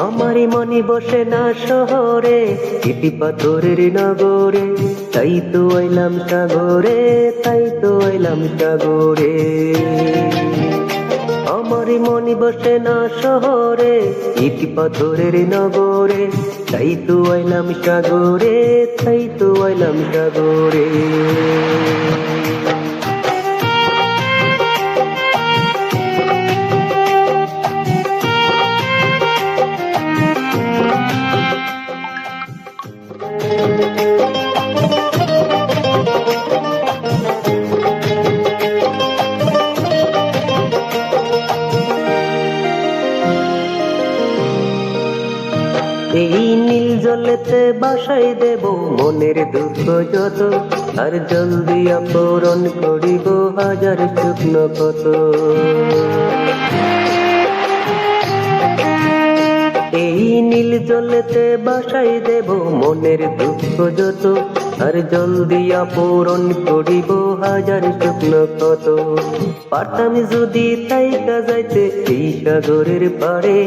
আমারই মনি বসে না শহরে, ইটি পাথরের নগরে, তাই তো আইলাম সাগরে, তাই তো আইলাম সাগরে। আমারই মনি বসে না শহরে, ইটি পাথরের নগরে, তাই তো আইলাম সাগরে, তাই তো আইলাম সাগরে। এই নীল জলেতে বাসাই দেব মনের দুঃখ যত, আর জল দিয়া পূরণ করিব হাজার শুকনো কত। এই নীল জলেতে বাসাই দেব মনের দুঃখ যত, আর জল দিয়া পূরণ করিব হাজার শুকনো কত। পারতাম যদি তাইকা যাইতে এই সাগরের পাড়ে,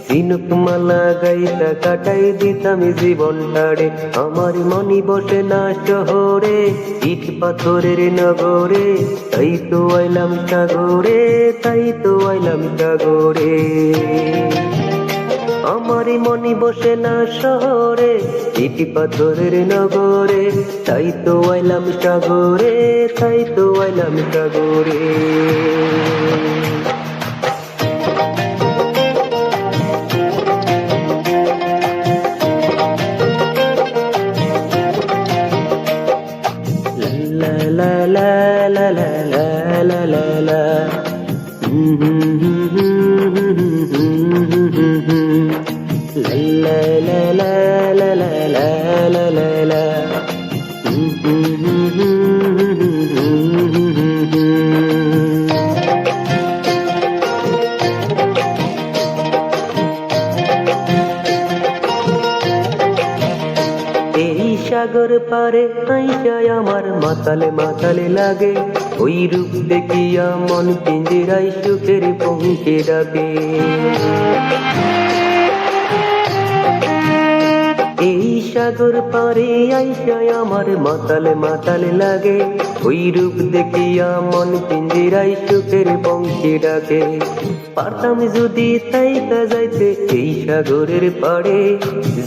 ঝিনুক মালা গাইতা কাটাই দিতাম জীবনটারে। আমার মনি বসে না শহরে, ইট পাথরের নগরে, তাই তো আইলাম সাগরে, তাই তো আইলাম সাগরে। আমারই মনি বসে না শহরে, ইট পাথরের নগরে, তাই তো আইলাম সাগরে, তাই তো আইলাম সাগরে। La la la la la la la la. La la la la la la la la la. এই সাগর পারে আইসায় আমার মাতালে মাতালে লাগে, ওই রূপ দেখিয়া মন পিঞ্জিরায় সুখের পৌঁছে ডাকে। এই সাগর পারে আইসায় আমার মাতালে মাতালে লাগে, ওই রূপ দেখিয়া মন পিঞ্জিরায় সুখের পৌঁছে ডাকে। পারতাম যদি তাইকা যাইতে এই সাগরের পাড়ে,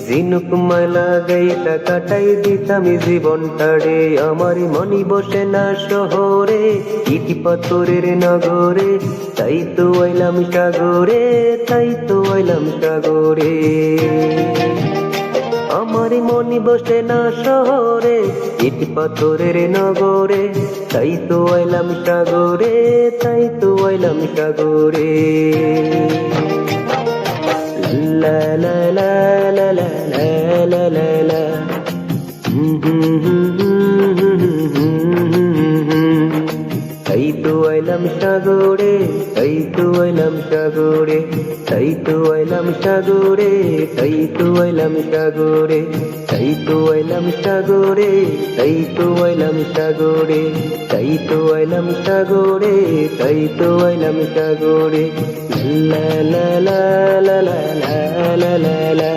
ঝিনুক মালা গাইতা কাটাই দিতাম জীবনটারে। আমার মনি বসে না শহরে, ইটি পাথরের নগরে, তাই তো আইলাম সাগরে, তাই তো আইলাম সাগরে। আমার মনি বসে না শহরে, ইট পাথরের নগরে, তাই তো আইলাম সাগরে, তাই তো আইলাম সাগরে। লা লা লা লা লা লা লা লা। তাই তো আইলাম সাগরে, তাই তো আইলাম সাগরে, তাই তো আইলাম সাগরে, তাই তো আইলাম সাগরে, তাই তো আইলাম সাগরে, তাই তো আইলাম সাগরে, তাই তো আইলাম সাগরে, তাই তো আইলাম সাগরে। লা লা লা লা লা লা লা লা লা।